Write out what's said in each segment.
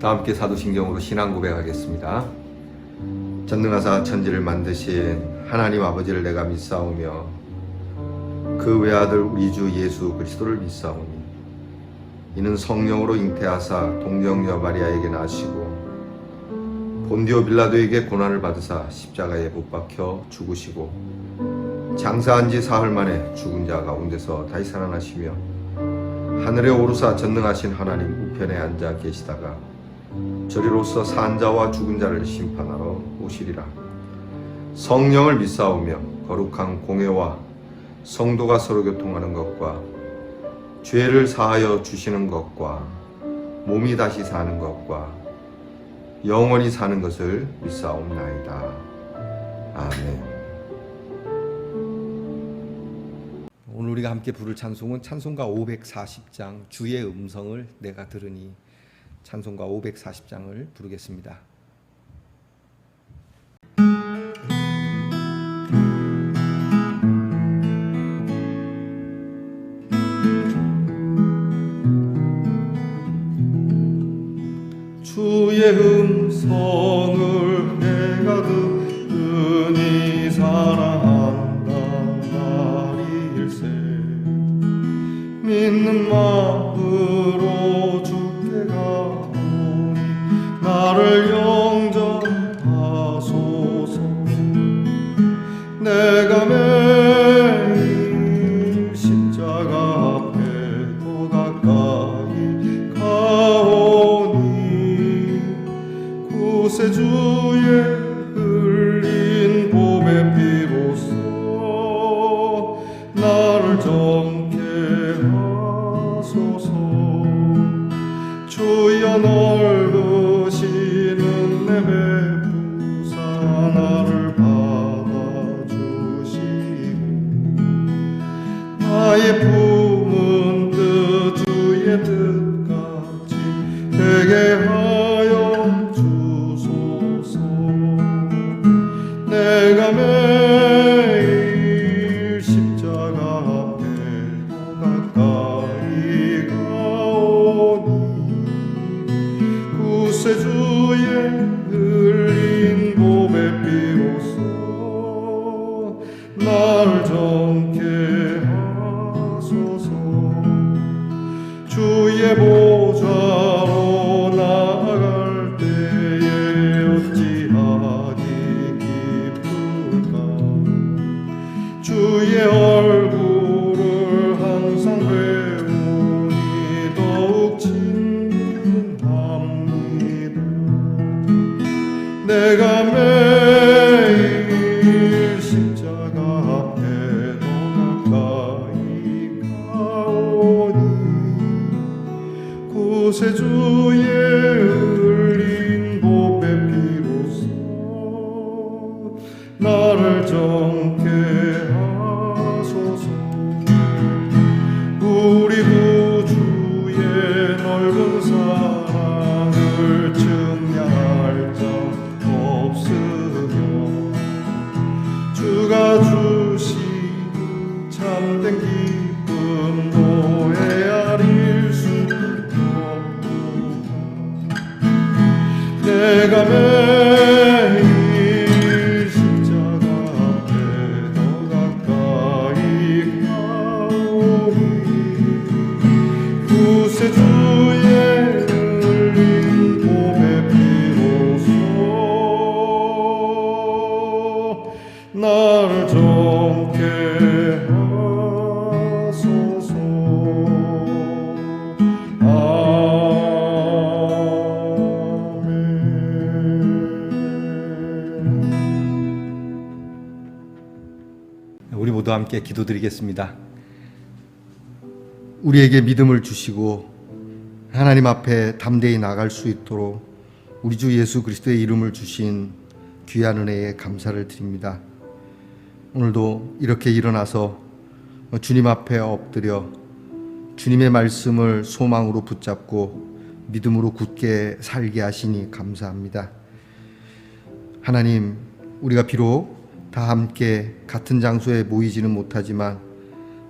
다 함께 사도신경으로 신앙 고백하겠습니다. 전능하사 천지를 만드신 하나님 아버지를 내가 믿사오며 그 외아들 우리 주 예수 그리스도를 믿사오니 이는 성령으로 잉태하사 동정녀 마리아에게 나시고 본디오 빌라도에게 고난을 받으사 십자가에 못 박혀 죽으시고 장사한 지 사흘 만에 죽은 자 가운데서 다시 살아나시며 하늘에 오르사 전능하신 하나님 우편에 앉아 계시다가 저리로서 산 자와 죽은 자를 심판하러 오시리라. 성령을 믿사오며 거룩한 공회와 성도가 서로 교통하는 것과 죄를 사하여 주시는 것과 몸이 다시 사는 것과 영원히 사는 것을 믿사옵나이다. 아멘. 오늘 우리가 함께 부를 찬송은 찬송가 540장 주의 음성을 내가 들으니, 찬송가 540장을 부르겠습니다. 주의 음성을 내가 들으니 사랑한단 말일세. 믿는 마음으로 주께 가오니 나를 영접하소서. 내가 매일 십자가 앞에 더 가까이 가오니 구세주의 흘린 봄의 피로써 나를 정케 하소서. 주여 넓으신 은혜 베푸사 나를 받아주시고 나의 품은 뜻 주의 뜻같이 되게 하여 주소서. 내가 매일 십자가 앞에 더 가까이 가오니 구세주의 흘린 봄의 피로써 나를 정케 하소서. 주의 보좌로 나아갈 때에 어찌하니 기쁠까. 주의 얼굴을 항상 배우니 더욱 친근합니다. 내가 매일 십자가 앞에 더 가까이 가오니 구세주의 흘린 봄의 피로써 나를 정케 하소서. 우리 구주의 넓은 사랑을 증명할 자 없으며 주가 주신 참된 기쁨도 헤아릴 수 없구나. 내가 매일 십자가 앞에 더 가까이 가오니 구세주의 흘린 봄의 피로써 나를 정케 하소서. 우리 모두 함께 기도드리겠습니다. 우리에게 믿음을 주시고 하나님 앞에 담대히 나갈 수 있도록 우리 주 예수 그리스도의 이름을 주신 귀한 은혜에 감사를 드립니다. 오늘도 이렇게 일어나서 주님 앞에 엎드려 주님의 말씀을 소망으로 붙잡고 믿음으로 굳게 살게 하시니 감사합니다. 하나님, 우리가 비록 다 함께 같은 장소에 모이지는 못하지만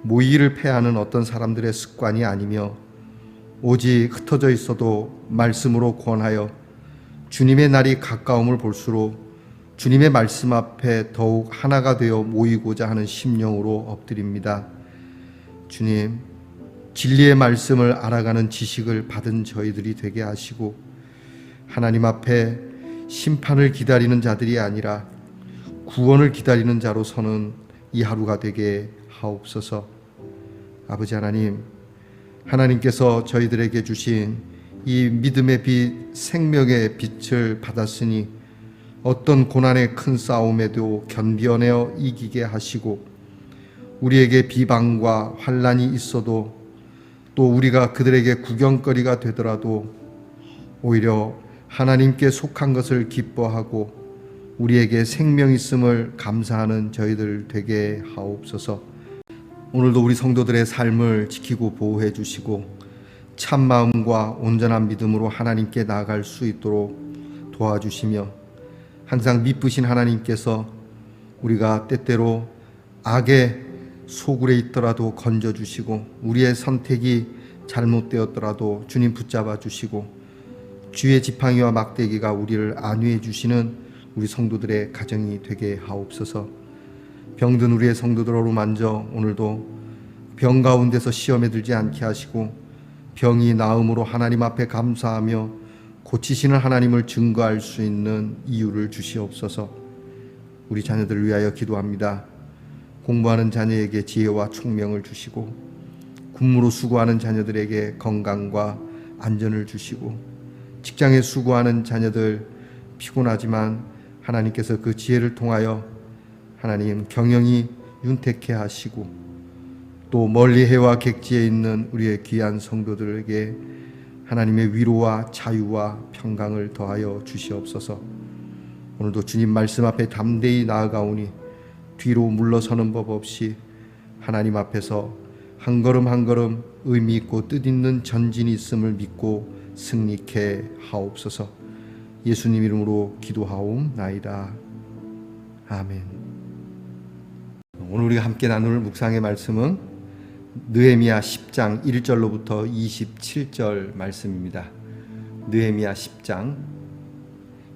모이기를 패하는 어떤 사람들의 습관이 아니며 오직 흩어져 있어도 말씀으로 구원하여 주님의 날이 가까움을 볼수록 주님의 말씀 앞에 더욱 하나가 되어 모이고자 하는 심령으로 엎드립니다. 주님, 진리의 말씀을 알아가는 지식을 받은 저희들이 되게 하시고 하나님 앞에 심판을 기다리는 자들이 아니라 구원을 기다리는 자로 서는 이 하루가 되게 하옵소서. 아버지 하나님, 하나님께서 저희들에게 주신 이 믿음의 빛, 생명의 빛을 받았으니 어떤 고난의 큰 싸움에도 견뎌내어 이기게 하시고 우리에게 비방과 환난이 있어도 또 우리가 그들에게 구경거리가 되더라도 오히려 하나님께 속한 것을 기뻐하고 우리에게 생명 있음을 감사하는 저희들 되게 하옵소서. 오늘도 우리 성도들의 삶을 지키고 보호해 주시고 참 마음과 온전한 믿음으로 하나님께 나아갈 수 있도록 도와주시며 항상 미쁘신 하나님께서 우리가 때때로 악의 소굴에 있더라도 건져주시고 우리의 선택이 잘못되었더라도 주님 붙잡아 주시고 주의 지팡이와 막대기가 우리를 안위해 주시는 우리 성도들의 가정이 되게 하옵소서. 병든 우리의 성도들을 어루만져 오늘도 병 가운데서 시험에 들지 않게 하시고 병이 나음으로 하나님 앞에 감사하며 고치시는 하나님을 증거할 수 있는 이유를 주시옵소서. 우리 자녀들을 위하여 기도합니다. 공부하는 자녀에게 지혜와 총명을 주시고 군무로 수고하는 자녀들에게 건강과 안전을 주시고 직장에 수고하는 자녀들 피곤하지만 하나님께서 그 지혜를 통하여 하나님 경영이 윤택해 하시고 또 멀리 해와 객지에 있는 우리의 귀한 성도들에게 하나님의 위로와 자유와 평강을 더하여 주시옵소서. 오늘도 주님 말씀 앞에 담대히 나아가오니 뒤로 물러서는 법 없이 하나님 앞에서 한 걸음 한 걸음 의미 있고 뜻있는 전진이 있음을 믿고 승리케 하옵소서. 예수님 이름으로 기도하옵나이다. 아멘. 오늘 우리가 함께 나눌 묵상의 말씀은 느헤미야 10장 1절로부터 27절 말씀입니다. 느헤미야 10장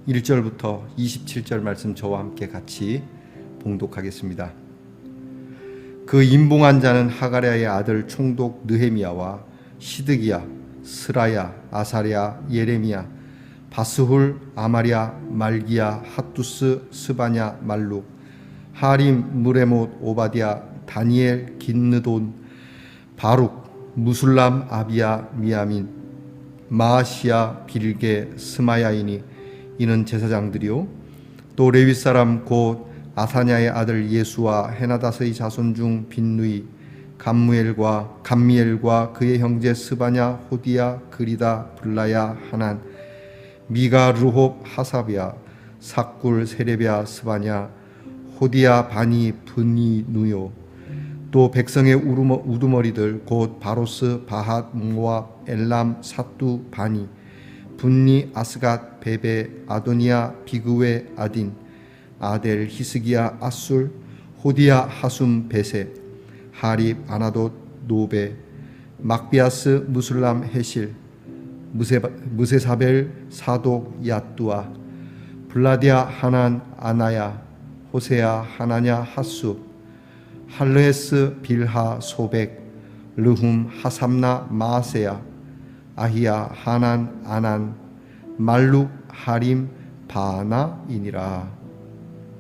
1절부터 27절 말씀 저와 함께 같이 봉독하겠습니다. 그 임봉한 자는 하가랴의 아들 총독 느헤미야와 시드기야, 스라야, 아사랴, 예레미야, 바스훌, 아마랴, 말기야, 핫두스, 스바냐, 말룩, 하림, 무레못, 오바디야, 다니엘, 긴느돈, 바룩, 무술람, 아비야, 미야민, 마아시야, 빌게, 스마야이니 이는 제사장들이요 또 레위 사람 곧 아사냐의 아들 예수와 헤나다스의 자손 중 빈누이, 감미엘과 그의 형제 스바냐, 호디야, 그리다, 블라야, 하난, 미가, 르홉, 하사비야, 삭굴, 세레비야, 스바냐, 호디야, 바니, 브니, 누요 또 백성의 우두머리들 곧 바로스, 바핫, 모압, 엘람, 사뚜, 바니, 분니, 아스갓, 베베, 아도니아, 비그웨, 아딘, 아델, 히스기야, 아술, 호디야, 하숨, 베세, 하립, 아나돗, 노베, 막비아스, 무술람, 헤실, 무세사벨, 사독, 야뚜아, 블라디아, 하난, 아나야, 호세야, 하나냐, 하수, 할르헤스, 빌하, 소백, 르훔, 하삼나, 마세야, 아히야, 하난, 아난, 말룩, 하림, 바나이니라.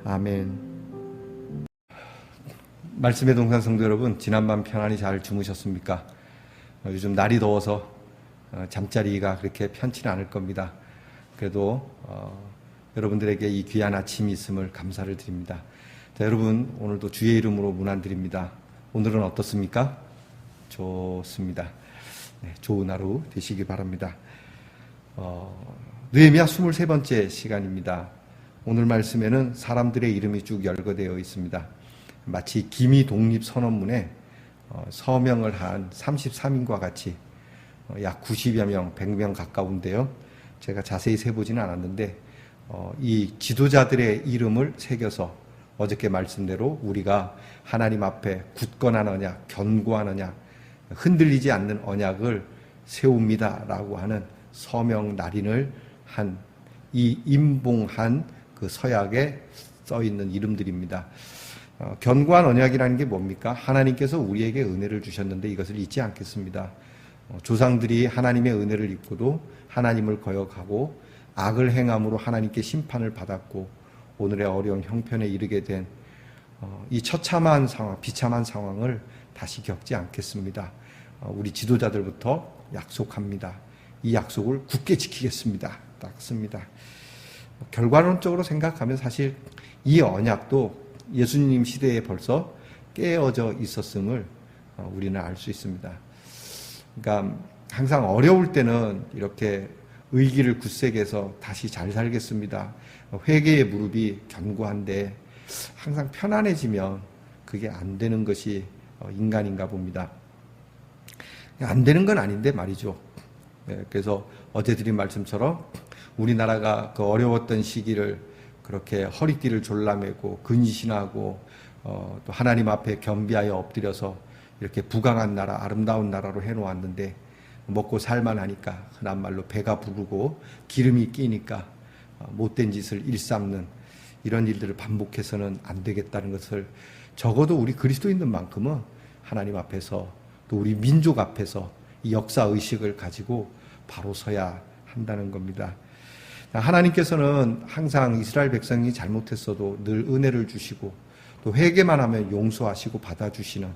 아멘. 말씀의 동산 성도 여러분, 지난밤 편안히 잘 주무셨습니까? 요즘 날이 더워서 잠자리가 그렇게 편치는 않을 겁니다. 그래도 여러분들에게 이 귀한 아침이 있음을 감사를 드립니다. 자, 여러분 오늘도 주의 이름으로 문안드립니다. 오늘은 어떻습니까? 좋습니다. 네, 좋은 하루 되시기 바랍니다. 느헤미야 23번째 시간입니다. 오늘 말씀에는 사람들의 이름이 쭉 열거되어 있습니다. 마치 기미 독립 선언문에 서명을 한 33인과 같이 약 90여 명, 100명 가까운데요. 제가 자세히 세보지는 않았는데 이 지도자들의 이름을 새겨서 어저께 말씀대로 우리가 하나님 앞에 굳건한 언약, 견고한 언약, 흔들리지 않는 언약을 세웁니다라고 하는 서명 날인을 한 이 임봉한 그 서약에 써 있는 이름들입니다. 견고한 언약이라는 게 뭡니까? 하나님께서 우리에게 은혜를 주셨는데 이것을 잊지 않겠습니다. 조상들이 하나님의 은혜를 잊고도 하나님을 거역하고 악을 행함으로 하나님께 심판을 받았고 오늘의 어려운 형편에 이르게 된 이 처참한 상황, 비참한 상황을 다시 겪지 않겠습니다. 우리 지도자들부터 약속합니다. 이 약속을 굳게 지키겠습니다. 딱 씁니다. 결과론적으로 생각하면 사실 이 언약도 예수님 시대에 벌써 깨어져 있었음을 우리는 알 수 있습니다. 그러니까 항상 어려울 때는 이렇게 의기를 굳세게 해서 다시 잘 살겠습니다. 회개의 무릎이 견고한데 항상 편안해지면 그게 안 되는 것이 인간인가 봅니다. 안 되는 건 아닌데 말이죠. 그래서 어제 드린 말씀처럼 우리나라가 그 어려웠던 시기를 그렇게 허리띠를 졸라매고 근신하고 또 하나님 앞에 겸비하여 엎드려서 이렇게 부강한 나라, 아름다운 나라로 해놓았는데 먹고 살만하니까 흔한 말로 배가 부르고 기름이 끼니까 못된 짓을 일삼는 이런 일들을 반복해서는 안 되겠다는 것을 적어도 우리 그리스도인들만큼은 하나님 앞에서 또 우리 민족 앞에서 이 역사 의식을 가지고 바로 서야 한다는 겁니다. 하나님께서는 항상 이스라엘 백성이 잘못했어도 늘 은혜를 주시고 또 회개만 하면 용서하시고 받아주시는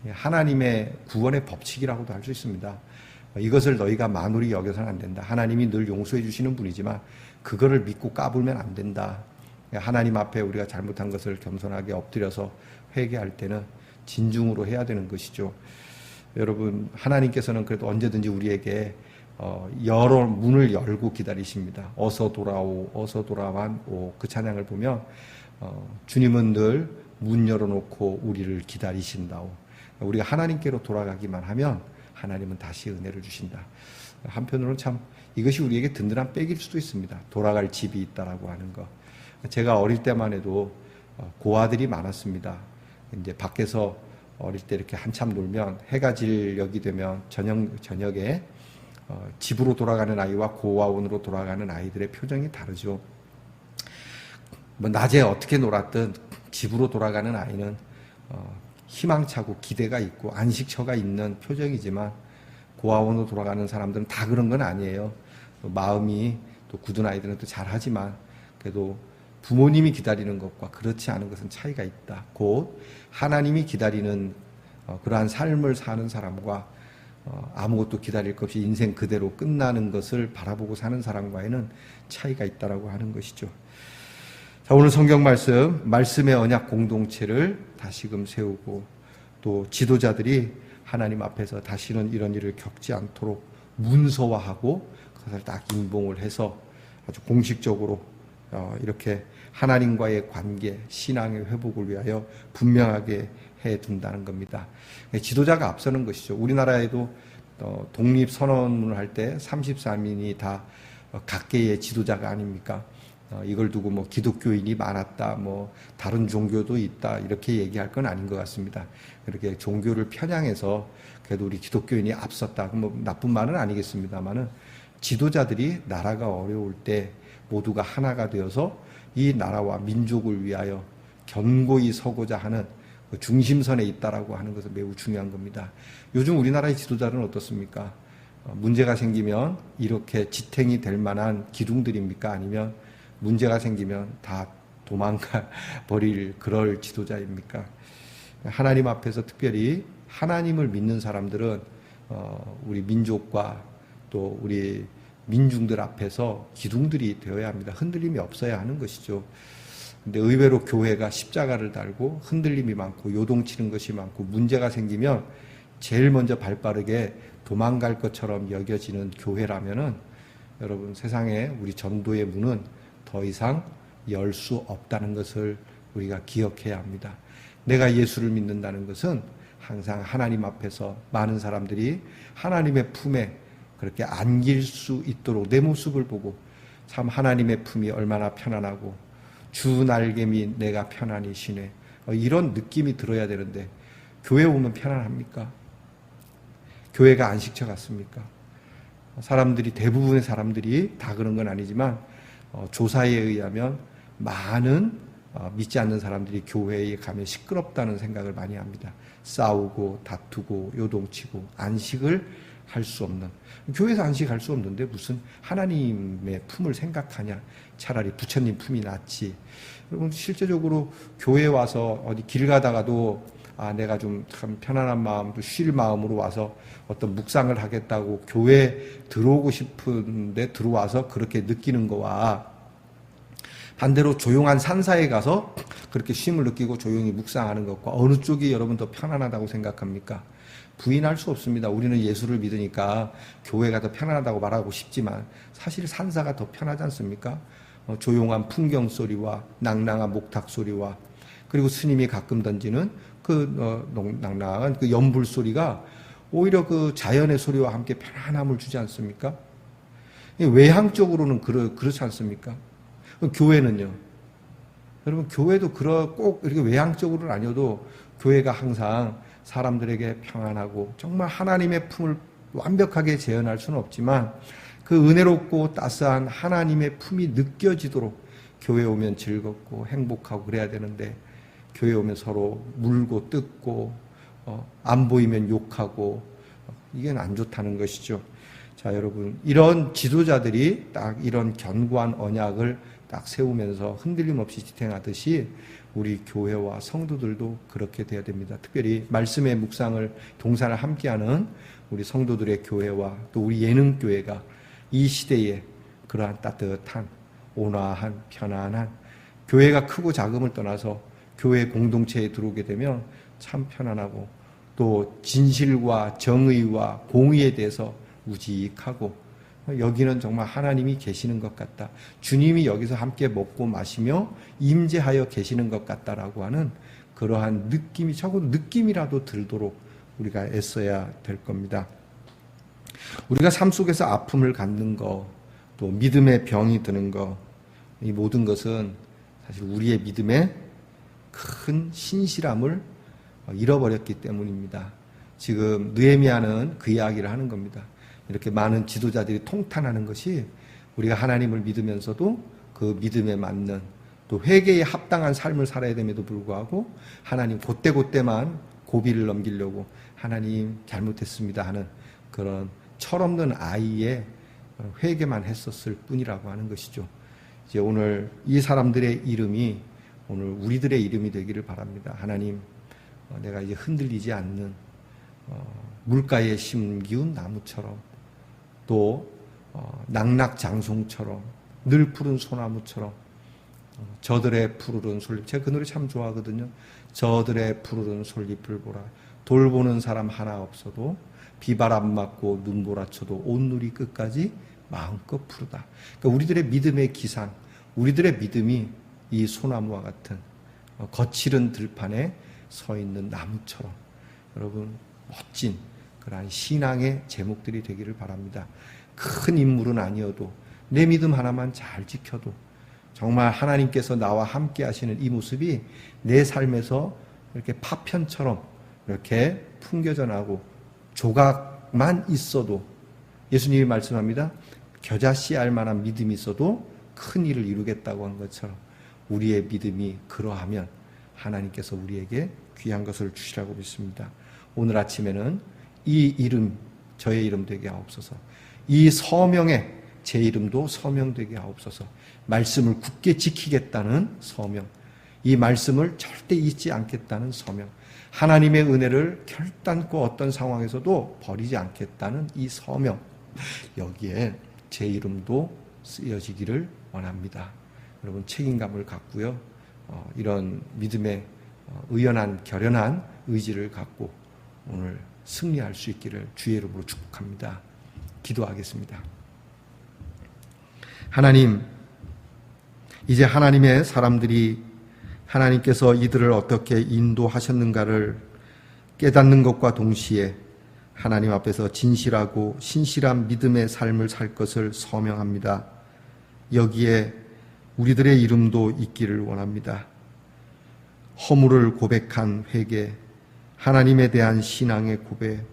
하나님의 구원의 법칙이라고도 할 수 있습니다. 이것을 너희가 만홀히 여겨서는 안 된다. 하나님이 늘 용서해 주시는 분이지만 그거를 믿고 까불면 안 된다. 하나님 앞에 우리가 잘못한 것을 겸손하게 엎드려서 회개할 때는 진중으로 해야 되는 것이죠. 여러분, 하나님께서는 그래도 언제든지 우리에게 여러 문을 열고 기다리십니다. 어서 돌아오, 어서 돌아만 오. 그 찬양을 보면 주님은 늘 문 열어놓고 우리를 기다리신다오. 우리가 하나님께로 돌아가기만 하면 하나님은 다시 은혜를 주신다. 한편으로는 참 이것이 우리에게 든든한 백일 수도 있습니다. 돌아갈 집이 있다라고 하는 거. 제가 어릴 때만 해도 고아들이 많았습니다. 이제 밖에서 어릴 때 이렇게 한참 놀면 해가 질 여기 되면 저녁에 집으로 돌아가는 아이와 고아원으로 돌아가는 아이들의 표정이 다르죠. 뭐 낮에 어떻게 놀았든 집으로 돌아가는 아이는 희망차고 기대가 있고 안식처가 있는 표정이지만 고아원으로 돌아가는 사람들은 다 그런 건 아니에요. 또 마음이 또 굳은 아이들은 또 잘하지만 그래도 부모님이 기다리는 것과 그렇지 않은 것은 차이가 있다. 곧 하나님이 기다리는 그러한 삶을 사는 사람과 아무것도 기다릴 것 없이 인생 그대로 끝나는 것을 바라보고 사는 사람과에는 차이가 있다라고 하는 것이죠. 자, 오늘 성경 말씀의 언약 공동체를 다시금 세우고 또 지도자들이 하나님 앞에서 다시는 이런 일을 겪지 않도록 문서화하고 그것을 딱 임봉을 해서 아주 공식적으로 이렇게 하나님과의 관계, 신앙의 회복을 위하여 분명하게 해둔다는 겁니다. 지도자가 앞서는 것이죠. 우리나라에도 독립선언을 할 때 33인이 다 각계의 지도자가 아닙니까? 이걸 두고 뭐 기독교인이 많았다, 뭐 다른 종교도 있다 이렇게 얘기할 건 아닌 것 같습니다. 그렇게 종교를 편향해서 그래도 우리 기독교인이 앞섰다, 뭐 나쁜 말은 아니겠습니다만은 지도자들이 나라가 어려울 때 모두가 하나가 되어서 이 나라와 민족을 위하여 견고히 서고자 하는 그 중심선에 있다라고 하는 것은 매우 중요한 겁니다. 요즘 우리나라의 지도자는 어떻습니까? 문제가 생기면 이렇게 지탱이 될 만한 기둥들입니까? 아니면 문제가 생기면 다 도망가 버릴 그럴 지도자입니까? 하나님 앞에서 특별히 하나님을 믿는 사람들은 우리 민족과 또 우리 민중들 앞에서 기둥들이 되어야 합니다. 흔들림이 없어야 하는 것이죠. 근데 의외로 교회가 십자가를 달고 흔들림이 많고 요동치는 것이 많고 문제가 생기면 제일 먼저 발빠르게 도망갈 것처럼 여겨지는 교회라면은 여러분 세상에 우리 전도의 문은 더 이상 열 수 없다는 것을 우리가 기억해야 합니다. 내가 예수를 믿는다는 것은 항상 하나님 앞에서 많은 사람들이 하나님의 품에 그렇게 안길 수 있도록 내 모습을 보고 참 하나님의 품이 얼마나 편안하고 주 날개미 내가 편안히 쉬네 이런 느낌이 들어야 되는데 교회 오면 편안합니까? 교회가 안식처 같습니까? 사람들이, 대부분의 사람들이 다 그런 건 아니지만 조사에 의하면 많은 믿지 않는 사람들이 교회에 가면 시끄럽다는 생각을 많이 합니다. 싸우고 다투고 요동치고 안식을 할 수 없는, 교회에서 안식할 수 없는데 무슨 하나님의 품을 생각하냐, 차라리 부처님 품이 낫지. 여러분, 실제적으로 교회에 와서 어디 길 가다가도 내가 좀 참 편안한 마음도 쉴 마음으로 와서 어떤 묵상을 하겠다고 교회에 들어오고 싶은데 들어와서 그렇게 느끼는 거와, 반대로 조용한 산사에 가서 그렇게 쉼을 느끼고 조용히 묵상하는 것과 어느 쪽이 여러분 더 편안하다고 생각합니까? 부인할 수 없습니다. 우리는 예수를 믿으니까 교회가 더 편안하다고 말하고 싶지만 사실 산사가 더 편하지 않습니까? 조용한 풍경 소리와 낭낭한 목탁 소리와, 그리고 스님이 가끔 던지는 낭낭한 그 연불 소리가 오히려 그 자연의 소리와 함께 편안함을 주지 않습니까? 외향적으로는 그렇지 않습니까? 교회는요. 여러분, 교회도 꼭 이렇게 외향적으로는 아니어도 교회가 항상 사람들에게 평안하고 정말 하나님의 품을 완벽하게 재현할 수는 없지만 그 은혜롭고 따스한 하나님의 품이 느껴지도록 교회 오면 즐겁고 행복하고 그래야 되는데, 교회 오면 서로 물고 뜯고 안 보이면 욕하고, 이게 안 좋다는 것이죠. 자, 여러분, 이런 지도자들이 딱 이런 견고한 언약을 딱 세우면서 흔들림 없이 지탱하듯이 우리 교회와 성도들도 그렇게 돼야 됩니다. 특별히 말씀의 묵상을, 동산을 함께하는 우리 성도들의 교회와 또 우리 예능교회가 이 시대에 그러한 따뜻한, 온화한, 편안한, 교회가 크고 작음을 떠나서 교회 공동체에 들어오게 되면 참 편안하고, 또 진실과 정의와 공의에 대해서 우직하고, 여기는 정말 하나님이 계시는 것 같다, 주님이 여기서 함께 먹고 마시며 임재하여 계시는 것 같다라고 하는 그러한 느낌이, 적어도 느낌이라도 들도록 우리가 애써야 될 겁니다. 우리가 삶 속에서 아픔을 갖는 거, 또 믿음의 병이 드는 거, 이 모든 것은 사실 우리의 믿음의 큰 신실함을 잃어버렸기 때문입니다. 지금 느헤미야는 그 이야기를 하는 겁니다. 이렇게 많은 지도자들이 통탄하는 것이 우리가 하나님을 믿으면서도 그 믿음에 맞는, 또 회개에 합당한 삶을 살아야 됨에도 불구하고 하나님 그때그때만 고비를 넘기려고 하나님 잘못했습니다 하는 그런 철없는 아이의 회개만 했었을 뿐이라고 하는 것이죠. 이제 오늘 이 사람들의 이름이 오늘 우리들의 이름이 되기를 바랍니다. 하나님, 내가 이제 흔들리지 않는 물가에 심기운 나무처럼, 또 낙낙장송처럼, 늘 푸른 소나무처럼, 저들의 푸르른 솔잎, 제가 그 노래 참 좋아하거든요. 저들의 푸르른 솔잎을 보라, 돌보는 사람 하나 없어도 비바람 맞고 눈보라쳐도 온 누리 끝까지 마음껏 푸르다. 그러니까 우리들의 믿음의 기상, 우리들의 믿음이 이 소나무와 같은 거칠은 들판에 서 있는 나무처럼, 여러분, 멋진 그러한 신앙의 제목들이 되기를 바랍니다. 큰 인물은 아니어도 내 믿음 하나만 잘 지켜도 정말 하나님께서 나와 함께 하시는 이 모습이 내 삶에서 이렇게 파편처럼 이렇게 풍겨져 나고, 조각만 있어도, 예수님이 말씀합니다. 겨자씨 알만한 믿음이 있어도 큰 일을 이루겠다고 한 것처럼 우리의 믿음이 그러하면 하나님께서 우리에게 귀한 것을 주시라고 믿습니다. 오늘 아침에는 이 이름, 저의 이름 되게 하옵소서. 이 서명에 제 이름도 서명되게 하옵소서. 말씀을 굳게 지키겠다는 서명, 이 말씀을 절대 잊지 않겠다는 서명, 하나님의 은혜를 결단코 어떤 상황에서도 버리지 않겠다는 이 서명, 여기에 제 이름도 쓰여지기를 원합니다. 여러분, 책임감을 갖고요, 이런 믿음의 의연한 결연한 의지를 갖고 오늘 승리할 수 있기를 주의 이름으로 축복합니다. 기도하겠습니다. 하나님, 이제 하나님의 사람들이 하나님께서 이들을 어떻게 인도하셨는가를 깨닫는 것과 동시에 하나님 앞에서 진실하고 신실한 믿음의 삶을 살 것을 서명합니다. 여기에 우리들의 이름도 있기를 원합니다. 허물을 고백한 회개, 하나님에 대한 신앙의 고백,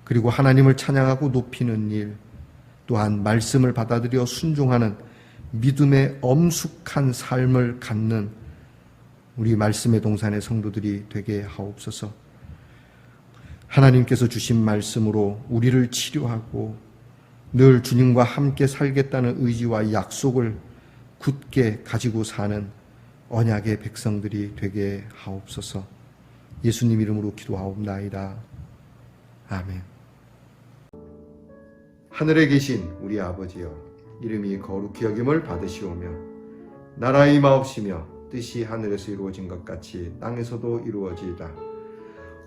그리고 하나님을 찬양하고 높이는 일, 또한 말씀을 받아들여 순종하는 믿음의 엄숙한 삶을 갖는 우리 말씀의 동산의 성도들이 되게 하옵소서. 하나님께서 주신 말씀으로 우리를 치료하고 늘 주님과 함께 살겠다는 의지와 약속을 굳게 가지고 사는 언약의 백성들이 되게 하옵소서. 예수님 이름으로 기도하옵나이다. 아멘. 하늘에 계신 우리 아버지여, 이름이 거룩히 여김을 받으시오며 나라의 임하옵시며 뜻이 하늘에서 이루어진 것 같이 땅에서도 이루어지이다.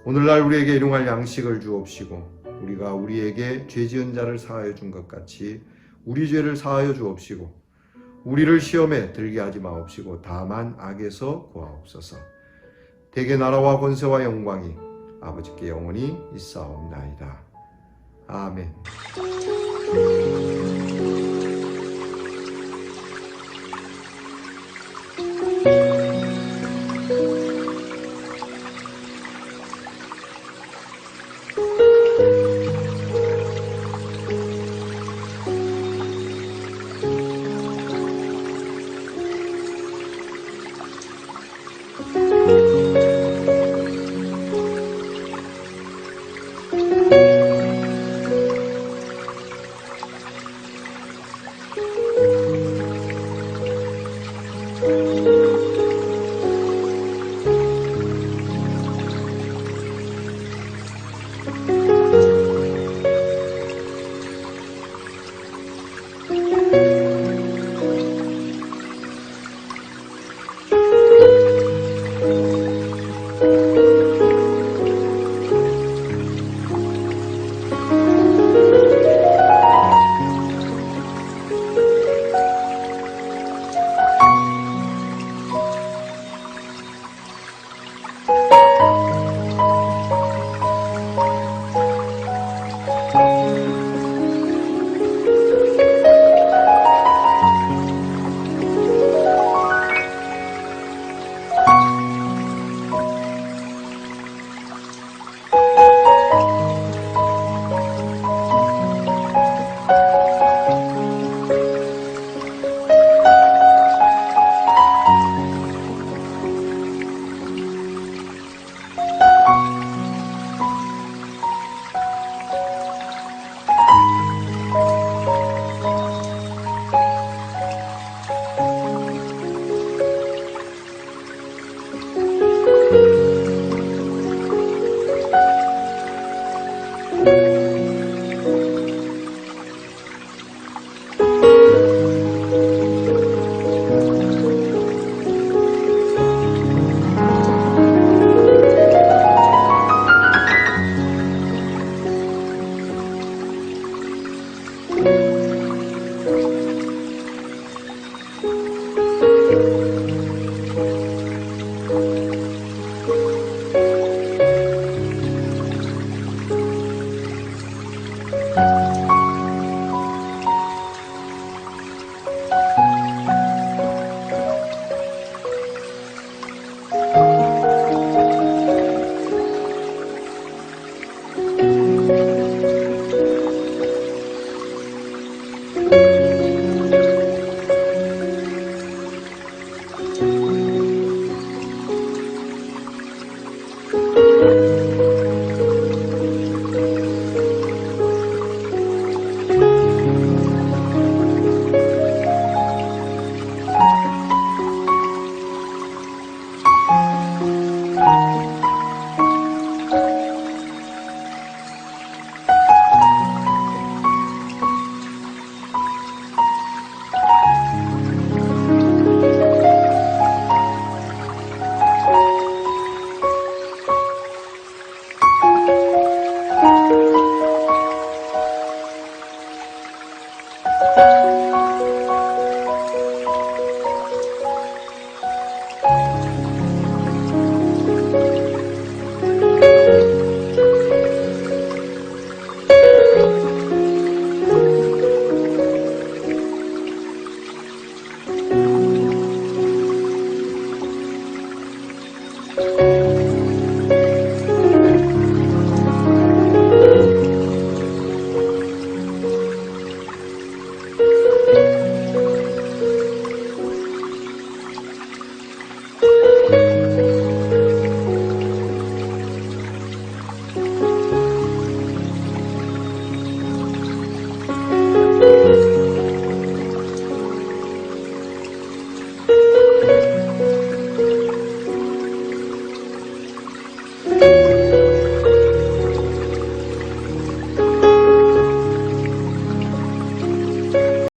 오늘날 우리에게 일용할 양식을 주옵시고 우리가 우리에게 죄 지은 자를 사하여 준 것 같이 우리 죄를 사하여 주옵시고 우리를 시험에 들게 하지 마옵시고 다만 악에서 구하옵소서. 대개 나라와 권세와 영광이 아버지께 영원히 있사옵나이다. 아멘.